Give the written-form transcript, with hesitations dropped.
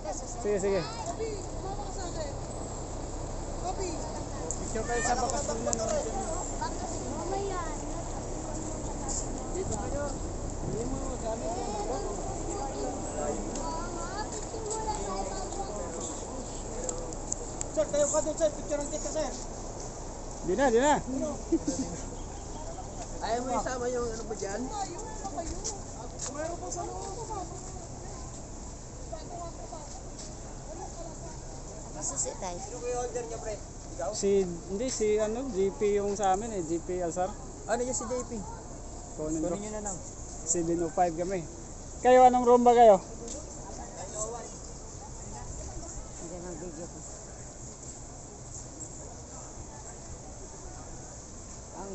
Sige, sige. Picture kayo sa bakas ng Mamaya. Dito kayo. Hindi mo sabi ko. Sir, tayo ka doon sir. Picture ang kita sir. Di na, di na. Ayaw mo isama yung ano ba dyan? Mayroon pa sa loob. Masusi tayo. Sino kayo order niya pre? Ikaw? Hindi, si ano, GP yung sa amin eh. GP Alsar. Ano niya si JP? Kunin ko. Kunin nyo na lang. 705 kami. Kayo, anong room ba kayo? Hindi mag-video ko. Ang